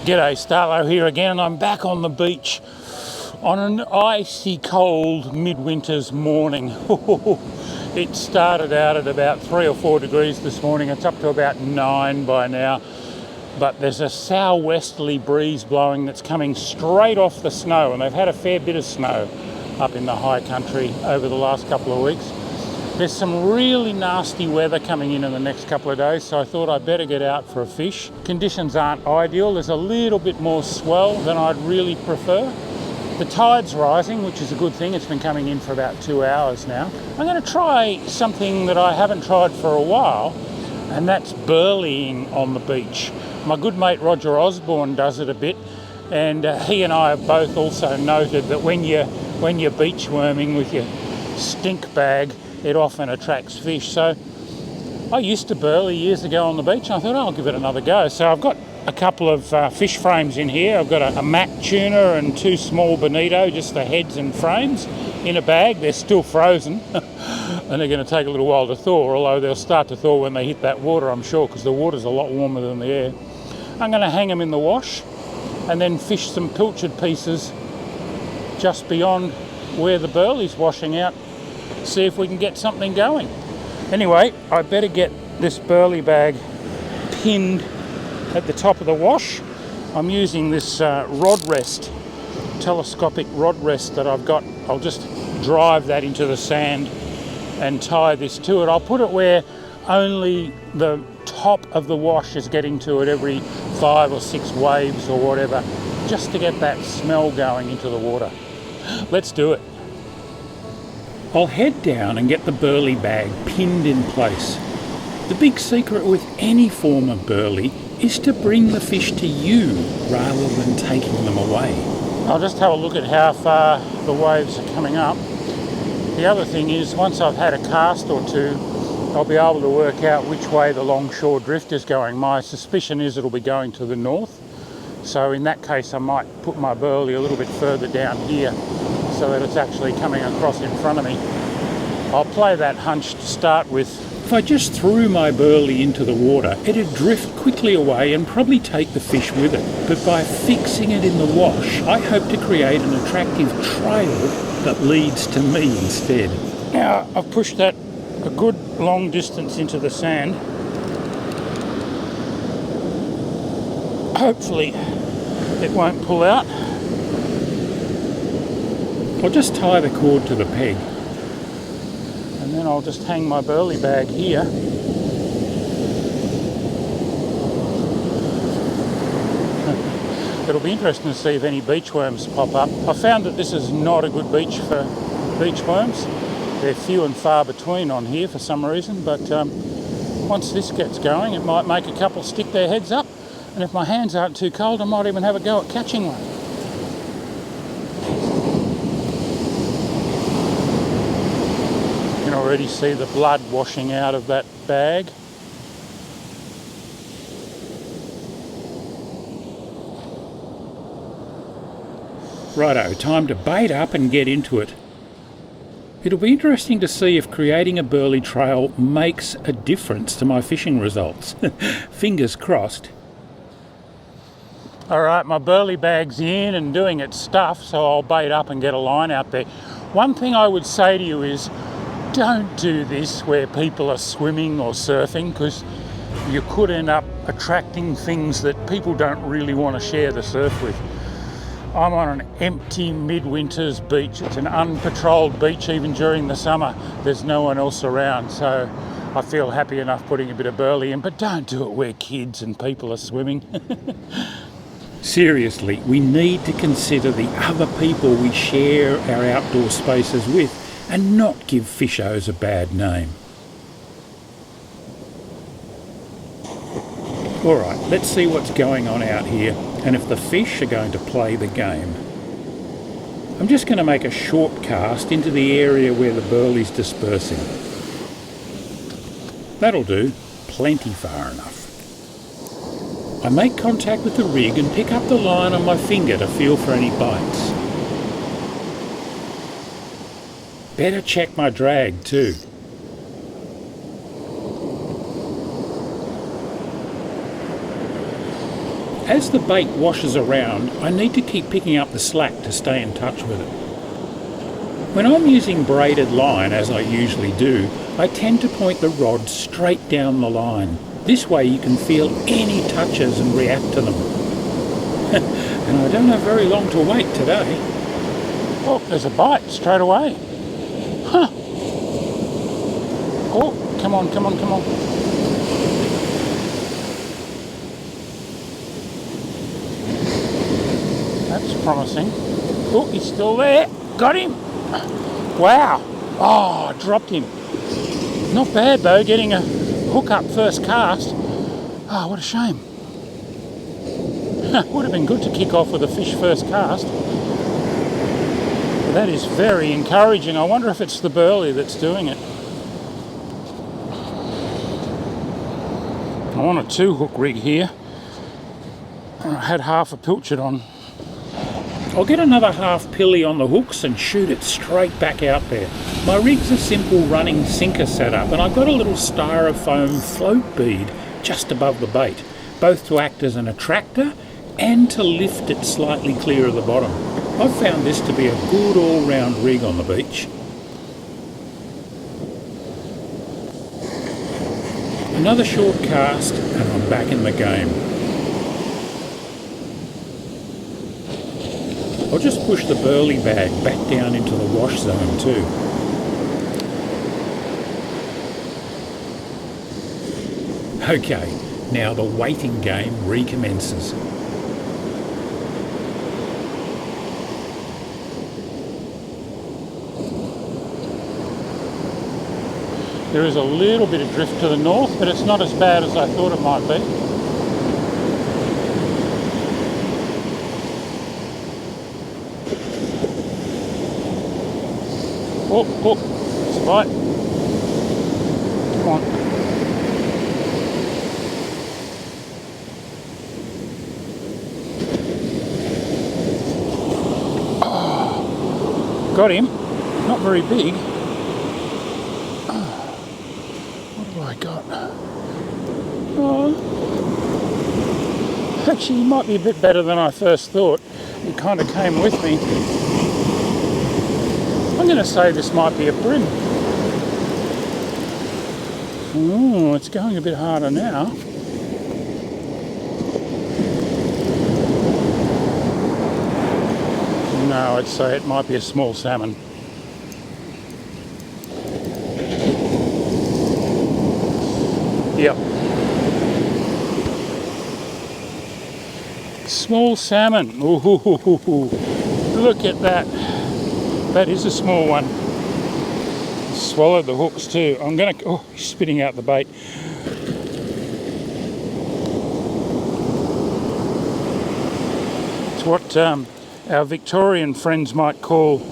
G'day, Starlo here again, and I'm back on the beach on an icy cold midwinter's morning. It started out at about 3 or 4 degrees this morning. It's up to about 9 by now, but there's a southwesterly breeze blowing that's coming straight off the snow, and they've had a fair bit of snow up in the high country over the last couple of weeks. There's some really nasty weather coming in the next couple of days, so I thought I'd better get out for a fish. Conditions aren't ideal. There's a little bit more swell than I'd really prefer. The tide's rising, which is a good thing. It's been coming in for about 2 hours now. I'm going to try something that I haven't tried for a while, and that's burleying on the beach. My good mate Roger Osborne does it a bit, and he and I have both also noted that when you're beach worming with your stink bag, it often attracts fish. So I used to burley years ago on the beach, and I thought, I'll give it another go. So I've got a couple of fish frames in here. I've got a mac tuna and 2 small bonito, just the heads and frames, in a bag. They're still frozen and they're going to take a little while to thaw, although they'll start to thaw when they hit that water, I'm sure, because the water's a lot warmer than the air. I'm going to hang them in the wash and then fish some pilchard pieces just beyond where the burley's washing out. See if we can get something going. Anyway, I better get this burley bag pinned at the top of the wash. I'm using this rod rest, telescopic rod rest that I've got. I'll just drive that into the sand and tie this to it. I'll put it where only the top of the wash is getting to it every 5 or 6 waves or whatever, just to get that smell going into the water. Let's do it. I'll head down and get the burley bag pinned in place. The big secret with any form of burley is to bring the fish to you rather than taking them away. I'll just have a look at how far the waves are coming up. The other thing is, once I've had a cast or two, I'll be able to work out which way the longshore drift is going. My suspicion is it'll be going to the north. So in that case, I might put my burley a little bit further down here, so that it's actually coming across in front of me. I'll play that hunch to start with. If I just threw my burley into the water, it'd drift quickly away and probably take the fish with it. But by fixing it in the wash, I hope to create an attractive trail that leads to me instead. Now, I've pushed that a good long distance into the sand. Hopefully it won't pull out. I'll just tie the cord to the peg, and then I'll just hang my burley bag here. It'll be interesting to see if any beach worms pop up. I found that this is not a good beach for beach worms. They're few and far between on here for some reason, but once this gets going, it might make a couple stick their heads up, and if my hands aren't too cold, I might even have a go at catching one. You can already see the blood washing out of that bag. Righto, time to bait up and get into it. It'll be interesting to see if creating a burley trail makes a difference to my fishing results. Fingers crossed. Alright, my burley bag's in and doing its stuff, so I'll bait up and get a line out there. One thing I would say to you is, don't do this where people are swimming or surfing, because you could end up attracting things that people don't really want to share the surf with. I'm on an empty midwinter's beach. It's an unpatrolled beach even during the summer. There's no one else around, so I feel happy enough putting a bit of burley in, but don't do it where kids and people are swimming. Seriously, we need to consider the other people we share our outdoor spaces with and not give fishers a bad name. Alright, let's see what's going on out here and if the fish are going to play the game. I'm just going to make a short cast into the area where the burley's dispersing. That'll do, plenty far enough. I make contact with the rig and pick up the line on my finger to feel for any bites. Better check my drag too. As the bait washes around, I need to keep picking up the slack to stay in touch with it. When I'm using braided line, as I usually do, I tend to point the rod straight down the line. This way you can feel any touches and react to them. And I don't have very long to wait today. Oh, there's a bite straight away. Huh. Oh, come on, come on, come on. That's promising. Oh, he's still there. Got him. Wow. Oh, dropped him. Not bad though, getting a hook up first cast. Oh, what a shame. Would have been good to kick off with a fish first cast. But that is very encouraging. I wonder if it's the burley that's doing it. I'm on a 2-hook rig here. I had half a pilchard on. I'll get another half pilly on the hooks and shoot it straight back out there. My rig's a simple running sinker setup, and I've got a little styrofoam float bead just above the bait, both to act as an attractor and to lift it slightly clear of the bottom. I've found this to be a good all-round rig on the beach. Another short cast and I'm back in the game. I'll just push the burley bag back down into the wash zone too. Okay, now the waiting game recommences. There is a little bit of drift to the north, but it's not as bad as I thought it might be. Oh, oh, it's a bite. Come on. Oh, got him. Not very big. What have I got? Oh, actually, he might be a bit better than I first thought. He kind of came with me. I'm going to say this might be a brim. Oh, it's going a bit harder now. No, I'd say it might be a small salmon. Yep. Small salmon. Ooh, look at that. That is a small one. Swallowed the hooks too. I'm going to... Oh, he's spitting out the bait. It's what our Victorian friends might call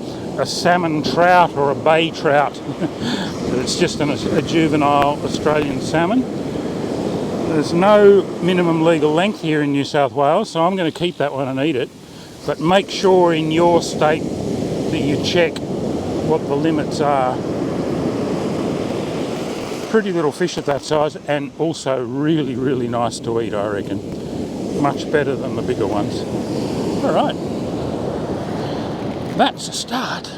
a salmon trout or a bay trout. But it's just a juvenile Australian salmon. There's no minimum legal length here in New South Wales, so I'm going to keep that one and eat it. But make sure in your state that you check what the limits are. Pretty little fish at that size, and also really, really nice to eat, I reckon. Much better than the bigger ones. All right, that's a start.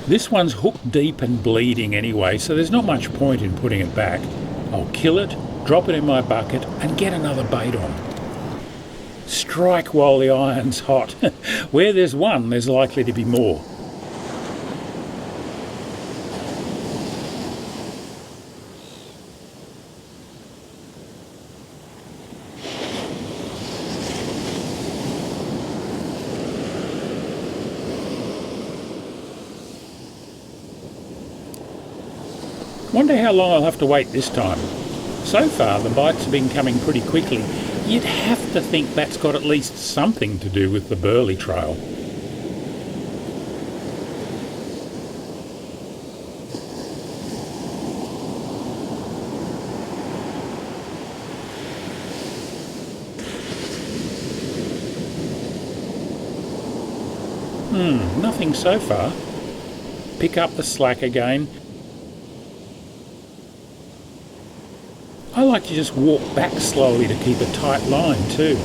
This one's hooked deep and bleeding anyway, so there's not much point in putting it back. I'll kill it, drop it in my bucket, and get another bait on. Strike while the iron's hot. Where there's one, there's likely to be more. Wonder how long I'll have to wait this time. So far the bites have been coming pretty quickly. You'd have to think that's got at least something to do with the burley trail. Nothing so far. Pick up the slack again. I like to just walk back slowly to keep a tight line too.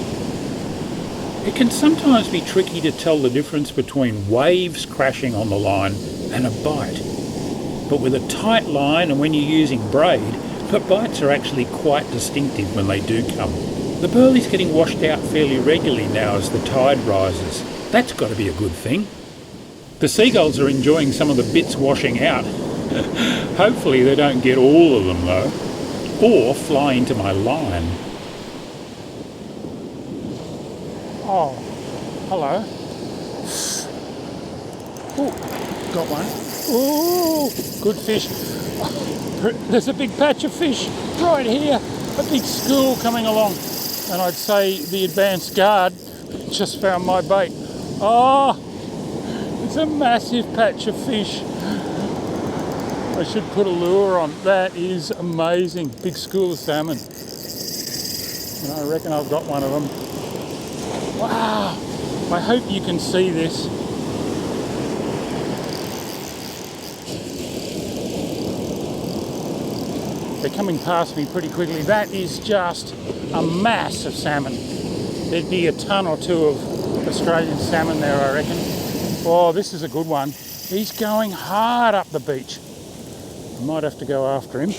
It can sometimes be tricky to tell the difference between waves crashing on the line and a bite. But with a tight line and when you're using braid, the bites are actually quite distinctive when they do come. The burley's getting washed out fairly regularly now as the tide rises. That's got to be a good thing. The seagulls are enjoying some of the bits washing out. Hopefully they don't get all of them though, or fly into my line. Oh, hello. Ooh, got one. Ooh, good fish. There's a big patch of fish right here. A big school coming along. And I'd say the advanced guard just found my bait. Oh, it's a massive patch of fish. I should put a lure on. That is amazing. Big school of salmon. And I reckon I've got one of them. Wow. I hope you can see this. They're coming past me pretty quickly. That is just a mass of salmon. There'd be a ton or two of Australian salmon there, I reckon. Oh, this is a good one. He's going hard up the beach. I might have to go after him.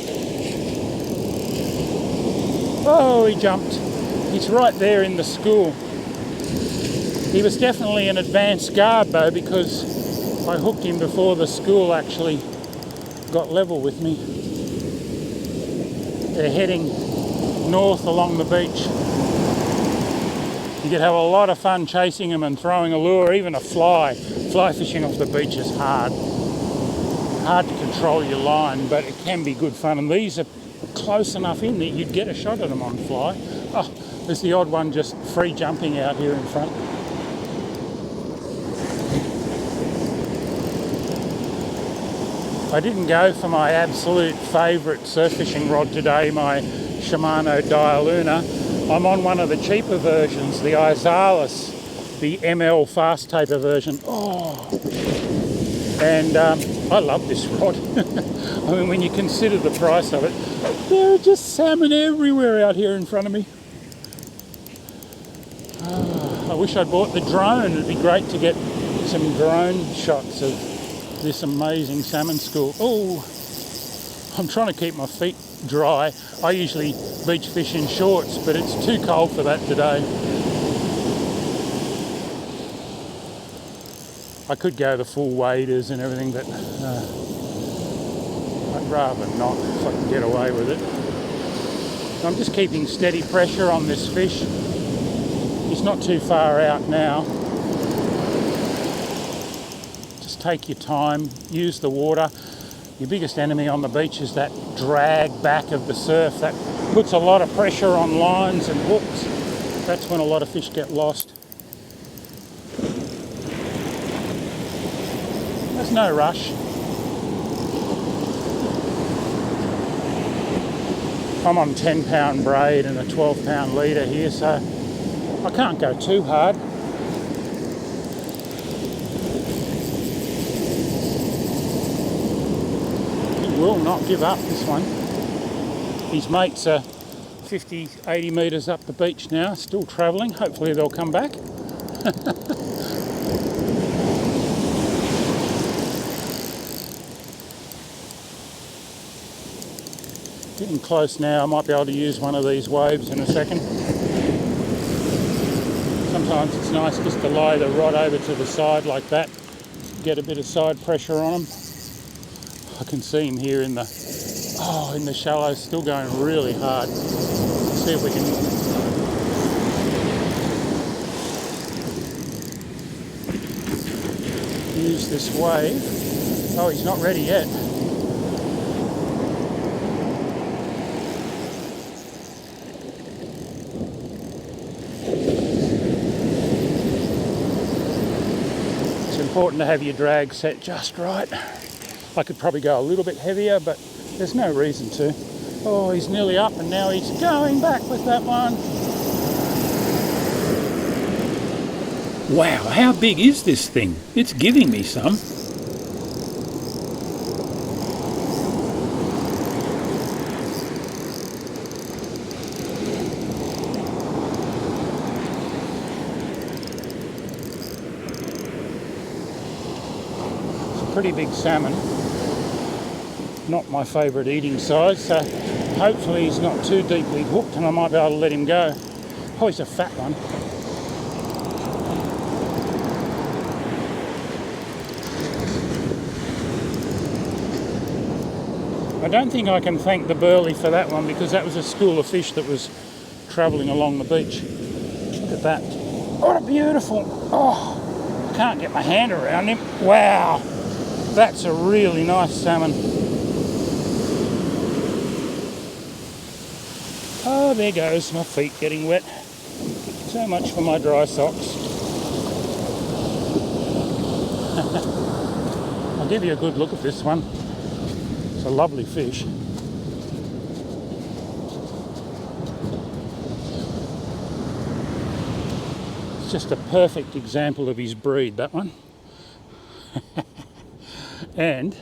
Oh, he jumped. He's right there in the school. He was definitely an advanced guard though, because I hooked him before the school actually got level with me. They're heading north along the beach. You could have a lot of fun chasing them and throwing a lure, even a fly. Fly fishing off the beach is hard. Hard to control your line, but it can be good fun. And these are close enough in that you'd get a shot at them on fly. Oh, there's the odd one just free jumping out here in front. I didn't go for my absolute favourite surf fishing rod today, my Shimano Dialuna. I'm on one of the cheaper versions, the Izalis, the ML fast taper version. Oh, and I love this rod. I mean, when you consider the price of it, there are just salmon everywhere out here in front of me. I wish I'd bought the drone. It'd be great to get some drone shots of this amazing salmon school. Oh, I'm trying to keep my feet dry. I usually beach fish in shorts, but it's too cold for that today. I could go the full waders and everything, but I'd rather not if I can get away with it. I'm just keeping steady pressure on this fish. He's not too far out now. Just take your time, use the water. Your biggest enemy on the beach is that drag back of the surf. That puts a lot of pressure on lines and hooks. That's when a lot of fish get lost. There's no rush. I'm on 10-pound braid and a 12-pound leader here, so I can't go too hard. He will not give up, this one. His mates are 50, 80 metres up the beach now, still travelling. Hopefully they'll come back. Getting close now. I might be able to use one of these waves in a second. Sometimes it's nice just to lie the rod over to the side like that, get a bit of side pressure on them. I can see him here in the shallows, still going really hard. Let's see if we can use this wave. Oh, he's not ready yet. Important to have your drag set just right. I could probably go a little bit heavier, but there's no reason to. Oh, he's nearly up and now he's going back with that one. Wow, how big is this thing? It's giving me some. pretty big salmon. Not my favourite eating size, so hopefully he's not too deeply hooked and I might be able to let him go. Oh, he's a fat one. I don't think I can thank the burley for that one because that was a school of fish that was travelling along the beach. Look at that. What a beautiful... Oh, I can't get my hand around him. Wow, that's a really nice salmon. Oh, there goes my feet getting wet. So much for my dry socks. I'll give you a good look at this one. It's a lovely fish. It's just a perfect example of his breed, that one. And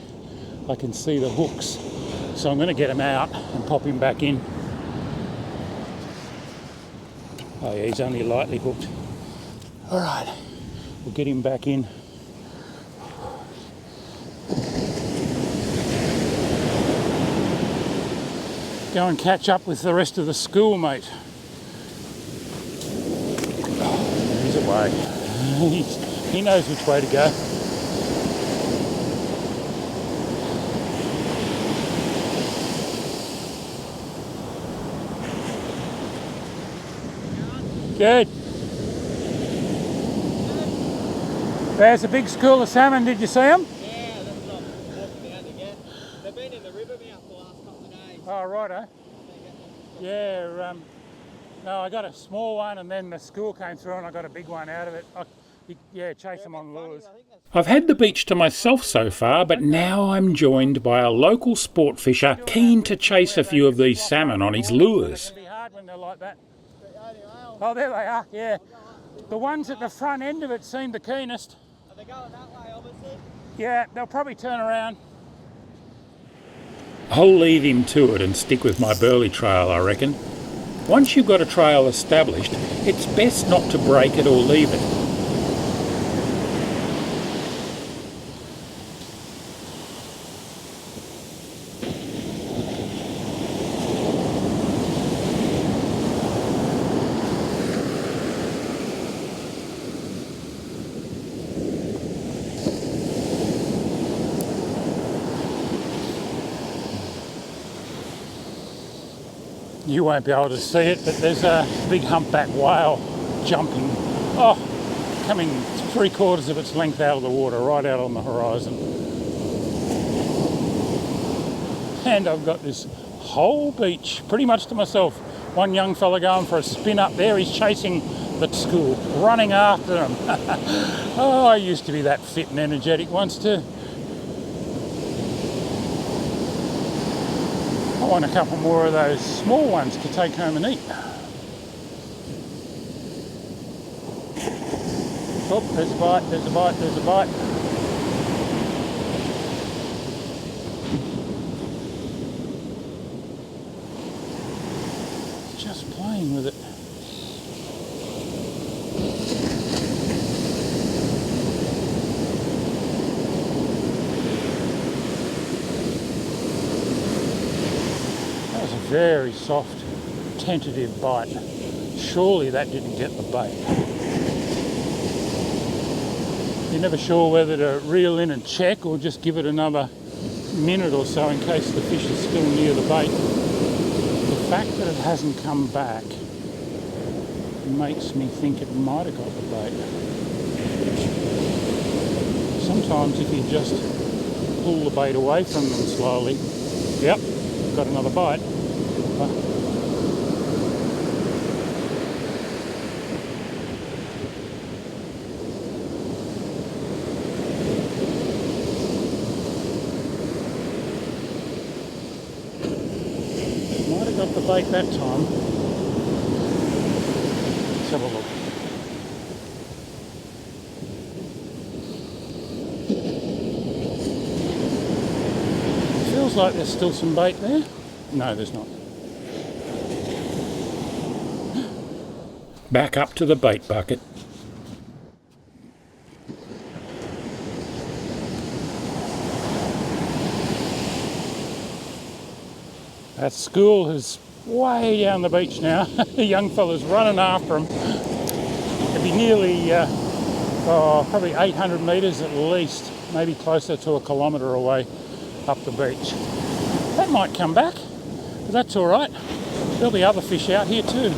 I can see the hooks, so I'm going to get him out and pop him back in. Oh yeah, he's only lightly hooked. All right, we'll get him back in. Go and catch up with the rest of the school, mate. Oh, he's away. He knows which way to go. Good. There's a big school of salmon. Did you see them? Yeah, that's what I'm walking down to get. They've been in the river mouth the last couple of days. Oh, righto. Yeah, no, I got a small one and then the school came through and I got a big one out of it. Yeah, chase them on lures. I've had the beach to myself so far, but now I'm joined by a local sport fisher keen to chase a few of these salmon on his lures. It can be hard when they're like that. Oh, there they are, yeah. The ones at the front end of it seem the keenest. Are they going that way, obviously? Yeah, they'll probably turn around. I'll leave him to it and stick with my burley trail, I reckon. Once you've got a trail established, it's best not to break it or leave it. You won't be able to see it, but there's a big humpback whale jumping, coming 3/4 of its length out of the water, right out on the horizon. And I've got this whole beach pretty much to myself. One young fella going for a spin up there, he's chasing the school, running after them. Oh, I used to be that fit and energetic once too. I want a couple more of those small ones to take home and eat. Oh, there's a bite, there's a bite, there's a bite. Just playing with it. Very soft, tentative bite. Surely that didn't get the bait. You're never sure whether to reel in and check or just give it another minute or so in case the fish is still near the bait. The fact that it hasn't come back makes me think it might have got the bait. Sometimes if you just pull the bait away from them slowly, yep, got another bite. Might have got the bait that time. Let's have a look. Feels like there's still some bait there. No, there's not. Back up to the bait bucket. That school is way down the beach now. The young fella's running after him. It'd be nearly, probably 800 metres at least, maybe closer to a kilometre away up the beach. That might come back, but that's all right. There'll be other fish out here too.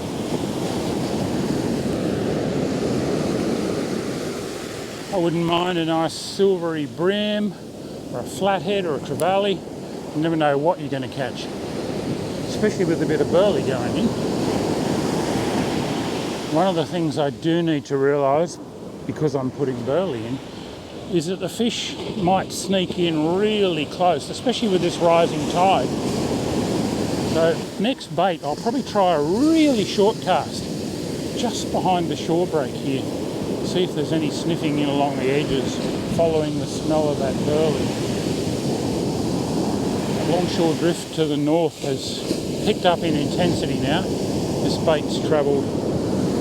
I wouldn't mind a nice silvery brim or a flathead or a trevally. You never know what you're going to catch, especially with a bit of burley going in. One of the things I do need to realise, because I'm putting burley in, is that the fish might sneak in really close, especially with this rising tide. So next bait, I'll probably try a really short cast just behind the shore break here. See if there's any sniffing in along the edges, following the smell of that burley. Longshore drift to the north has picked up in intensity now. This bait's travelled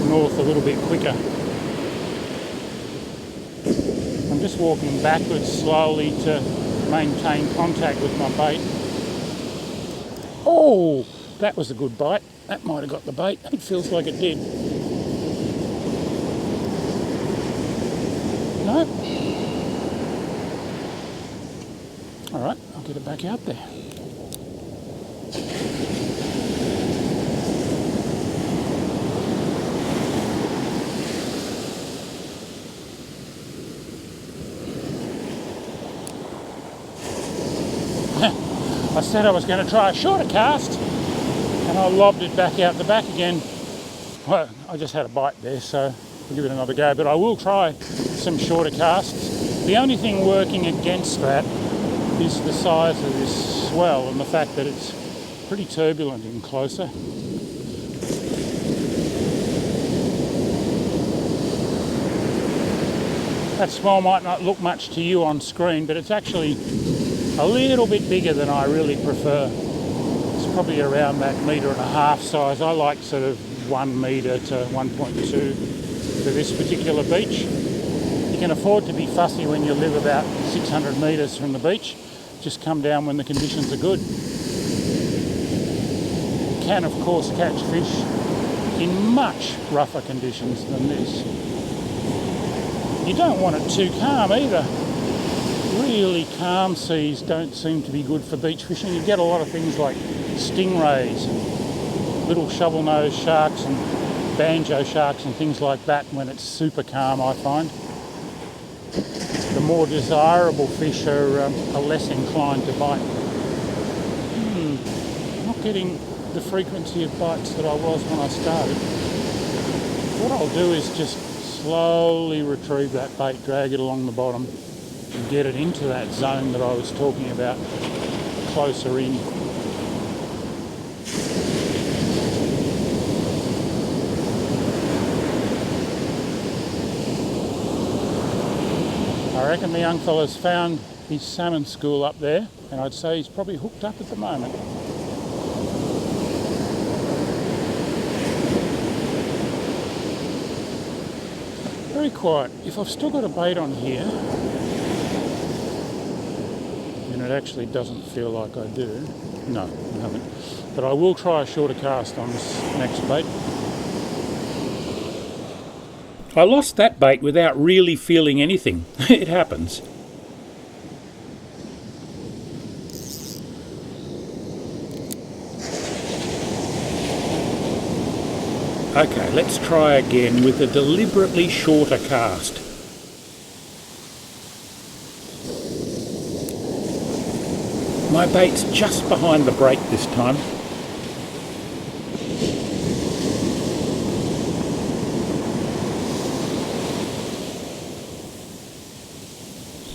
north a little bit quicker. I'm just walking backwards slowly to maintain contact with my bait. Oh, that was a good bite. That might have got the bait. It feels like it did. No. All right, I'll get it back out there. I said I was going to try a shorter cast, and I lobbed it back out the back again. Well, I just had a bite there, so I'll give it another go, but I will try some shorter casts. The only thing working against that is the size of this swell and the fact that it's pretty turbulent and closer. That swell might not look much to you on screen, but it's actually a little bit bigger than I really prefer. It's probably around that 1.5 metre size. I like sort of 1 metre to 1.2 for this particular beach. You can afford to be fussy when you live about 600 metres from the beach. Just come down when the conditions are good. You can of course catch fish in much rougher conditions than this. You don't want it too calm either. Really calm seas don't seem to be good for beach fishing. You get a lot of things like stingrays, little shovel-nosed sharks and banjo sharks and things like that when it's super calm, I find. The more desirable fish are less inclined to bite. Not getting the frequency of bites that I was when I started. What I'll do is just slowly retrieve that bait, drag it along the bottom and get it into that zone that I was talking about, closer in. I reckon the young fella's found his salmon school up there, and I'd say he's probably hooked up at the moment. Very quiet. If I've still got a bait on here, and it actually doesn't feel like I do. No, I haven't. But I will try a shorter cast on this next bait. I lost that bait without really feeling anything. It happens. Okay, let's try again with a deliberately shorter cast. My bait's just behind the break this time.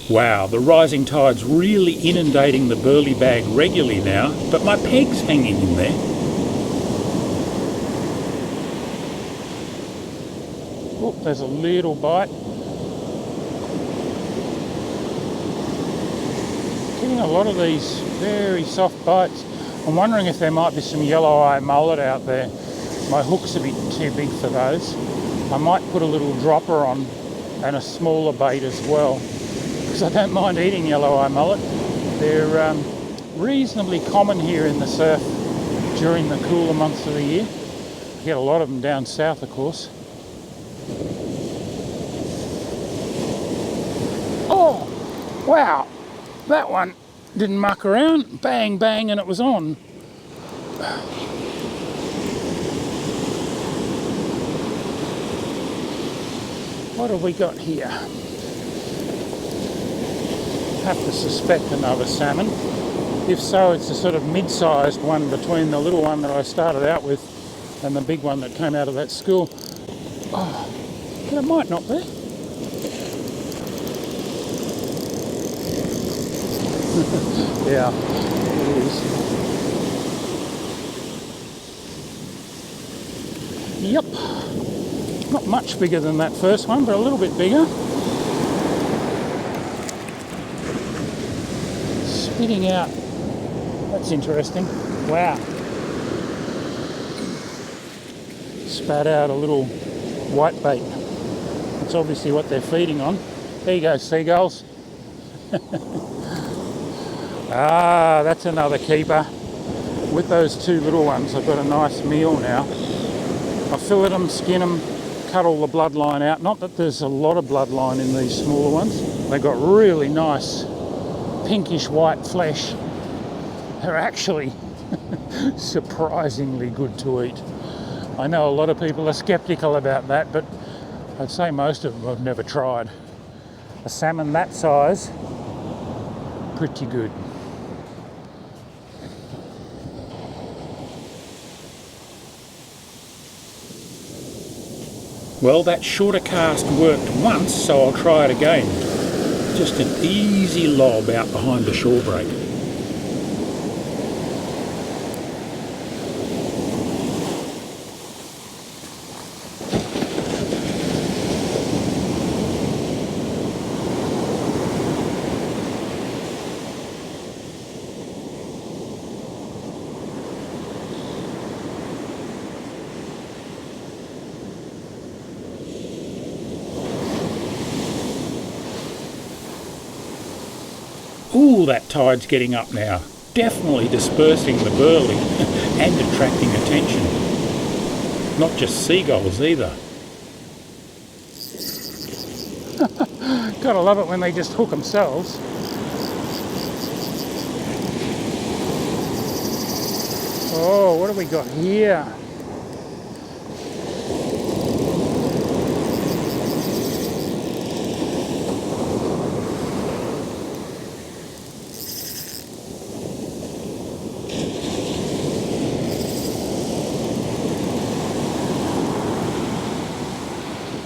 Wow, the rising tide's really inundating the burley bag regularly now, but my peg's hanging in there. Oh, there's a little bite. Getting a lot of these very soft bites. I'm wondering if there might be some yellow eye mullet out there. My hook's a bit too big for those. I might put a little dropper on and a smaller bait as well, because I don't mind eating yellow eye mullet. They're reasonably common here in the surf during the cooler months of the year. You get a lot of them down south, of course. Oh, wow, that one didn't muck around. Bang, bang, and it was on. What have we got here? Have to suspect another salmon. If so, it's a sort of mid-sized one between the little one that I started out with and the big one that came out of that school. Oh, but it might not be. Yeah, it is. Yep. Not much bigger than that first one, but a little bit bigger. Spitting out. That's interesting. Wow. Spat out a little white bait. That's obviously what they're feeding on. There you go, seagulls. Ah, that's another keeper. With those two little ones, I've got a nice meal now. I fillet them, skin them, cut all the bloodline out. Not that there's a lot of bloodline in these smaller ones. They've got really nice pinkish white flesh. They're actually surprisingly good to eat. I know a lot of people are skeptical about that, but I'd say most of them I've never tried. A salmon that size, pretty good. Well, that shorter cast worked once, so I'll try it again. Just an easy lob out behind the shore break. Ooh, that tide's getting up now. Definitely dispersing the burley and attracting attention. Not just seagulls either. Gotta love it when they just hook themselves. Oh, what have we got here?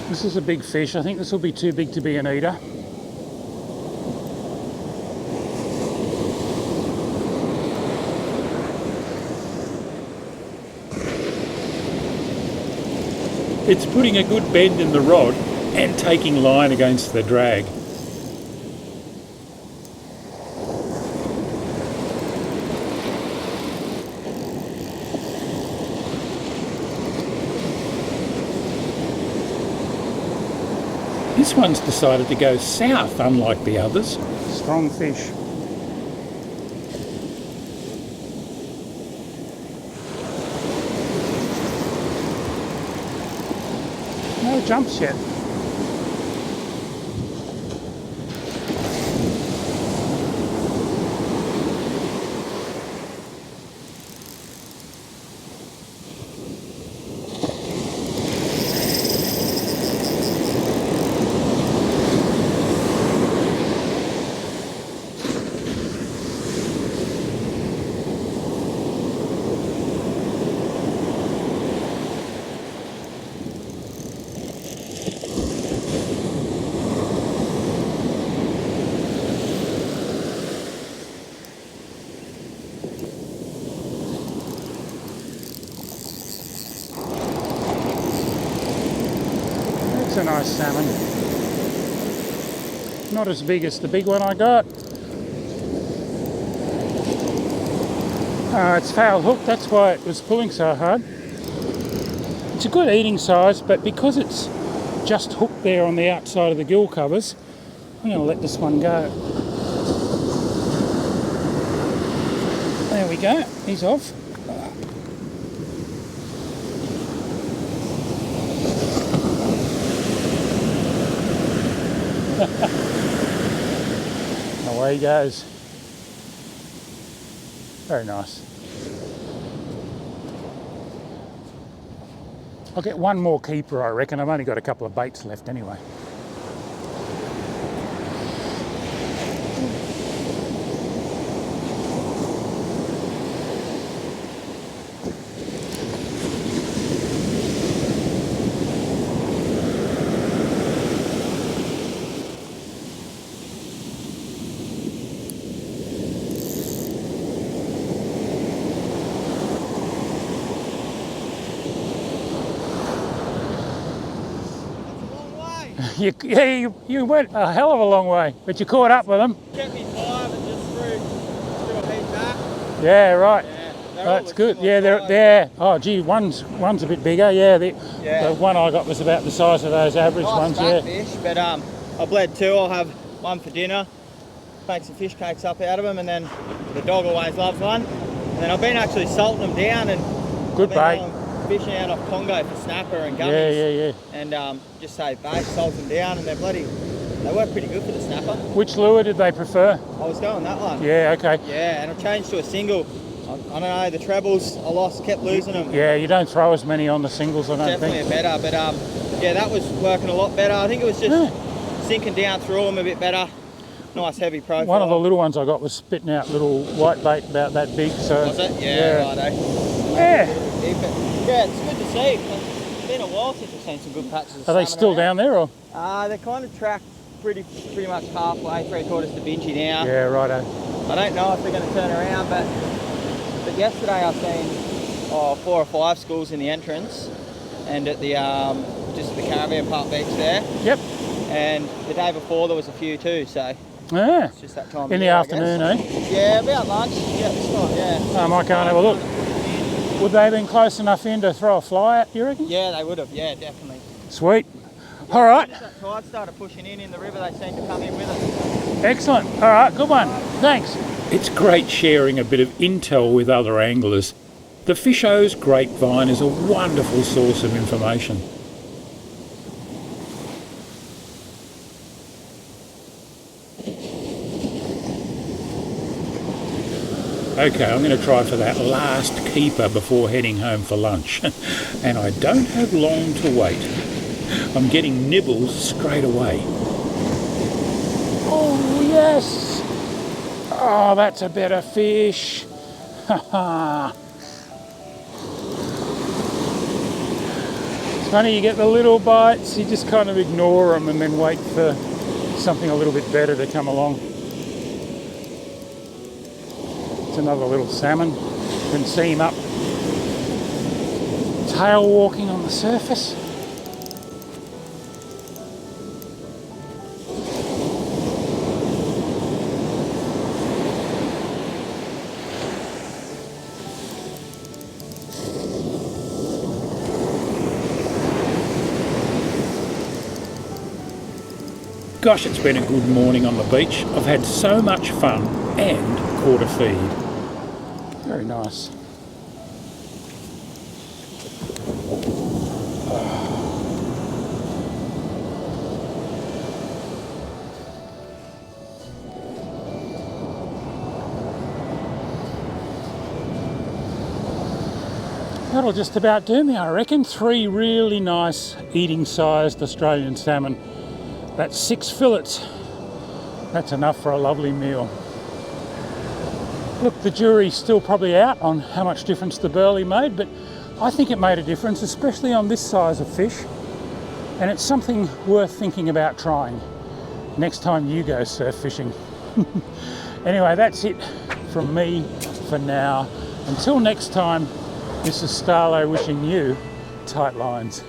This is a big fish. I think this will be too big to be an eater. It's putting a good bend in the rod and taking line against the drag. This one's decided to go south, unlike the others. Strong fish. No jumps yet. A nice salmon. Not as big as the big one I got. It's foul hooked, that's why it was pulling so hard. It's a good eating size, but because it's just hooked there on the outside of the gill covers, I'm going to let this one go. There we go, he's off. Away he goes. Very nice. I'll get one more keeper, I reckon. I've only got a couple of baits left anyway. You went a hell of a long way, but you caught up with them. Kept me 5 and just threw a heat back. Yeah, right. Yeah, That's good. Yeah, they're. Oh, gee, one's a bit bigger. Yeah, the one I got was about the size of those average ones. Fat fish, but I bled 2. I'll have one for dinner. Make some fish cakes up out of them, and then the dog always loves one. And then I've been actually salting them down and good bait. Fishing out off Congo for snapper and gummies. Yeah. And just save bait, salt them down, and they work pretty good for the snapper. Which lure did they prefer? I was going that one. Yeah, okay. Yeah, and I changed to a single. I don't know, the trebles I kept losing them. Yeah, you don't throw as many on the singles, I don't Definitely think. better, but yeah, that was working a lot better. I think it was just sinking down through them a bit better. Nice heavy profile. One of the little ones I got was spitting out little white bait about that big. So was it? Yeah. Righto. Yeah. Yeah, it's good to see. It's been a while since I've seen some good patches of Are they still down there, or? They're kind of tracked pretty much halfway, 3/4 to Vinci now. Yeah, righto. I don't know if they're going to turn around, but yesterday I've seen 4 or 5 schools in the entrance, and at the just the caravan park beach there. Yep. And the day before there was a few too, so Yeah. it's just that time In of the year, afternoon, I eh? guess. Yeah, about lunch. Yeah, this time. Yeah. I might go and have a look. Would they have been close enough in to throw a fly at, you reckon? Yeah, they would have. Yeah, definitely. Sweet. All right. As that tide started pushing in the river, they seemed to come in with it. Excellent. All right, good one. Thanks. It's great sharing a bit of intel with other anglers. The Fisho's grapevine is a wonderful source of information. Okay, I'm going to try for that last keeper before heading home for lunch. And I don't have long to wait. I'm getting nibbles straight away. Oh, yes. Oh, that's a better fish. It's funny, you get the little bites, you just kind of ignore them and then wait for something a little bit better to come along. Another little salmon. You can see him up tail walking on the surface. Gosh, it's been a good morning on the beach. I've had so much fun and caught a feed. Very nice. That'll just about do me, I reckon. 3 really nice eating-sized Australian salmon. That's 6 fillets. That's enough for a lovely meal. Look, the jury's still probably out on how much difference the burley made, but I think it made a difference, especially on this size of fish. And it's something worth thinking about trying next time you go surf fishing. Anyway, that's it from me for now. Until next time, this is Starlo wishing you tight lines.